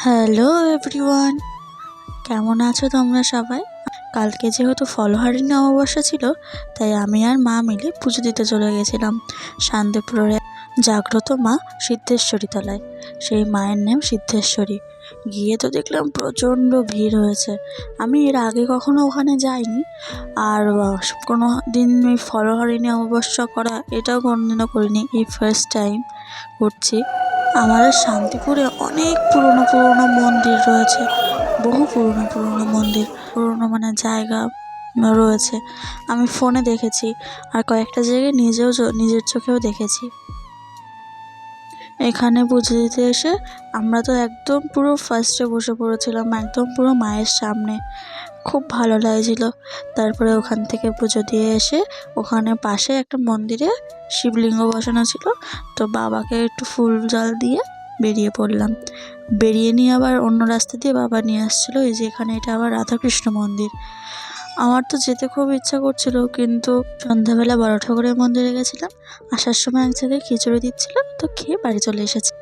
Hello everyone, কেমন আছো তোমরা সবাই? কালকে যেহেতু ফলহারিণী অমাবস্যা ছিল, তাই আমি আর মা মিলে পুজো দিতে চলে গেছিলাম শান্তিপুরের জাগ্রত মা সিদ্ধেশ্বরী তলায়। সেই মায়ের নাম সিদ্ধেশ্বরী। গিয়ে তো দেখলাম প্রচণ্ড ভিড় হয়েছে। আমি এর আগে কখনো ওখানে যাইনি, আর কোনো দিন এই ফলহারিণী অমাবস্যা করা এটাও কোনোদিনও করিনি, এই ফার্স্ট টাইম করছি। আমাদের শান্তিপুরে অনেক পুরনো পুরনো মন্দির রয়েছে, বহু পুরনো পুরনো মন্দির, পুরনো মানে জায়গা রয়েছে। আমি ফোনে দেখেছি, আর কয়েকটা জায়গায় নিজের চোখেও দেখেছি। এখানে পুজো দিতে এসে আমরা তো একদম পুরো ফার্স্টে বসে পড়েছিলাম, একদম পুরো মায়ের সামনে। খুব ভালো লাগছিল। তারপরে ওখান থেকে পুজো দিয়ে এসে ওখানে পাশে একটা মন্দিরে শিবলিঙ্গ বসানো ছিল, তো বাবাকে একটু ফুল জল দিয়ে বেরিয়ে পড়লাম। বেরিয়ে নিয়ে আবার অন্য রাস্তা দিয়ে বাবা নিয়ে আসছিলো। এই যে এখানে এটা আবার রাধাকৃষ্ণ মন্দির। আমার তো যেতে খুব ইচ্ছা করছিল, কিন্তু সন্ধ্যাবেলা বড় ঠাকুরের মন্দিরে গেছিলাম। আসার সময় এক জায়গায় খিচুড়ি দিচ্ছিল, তো খেয়ে বাড়ি চলে এসেছি।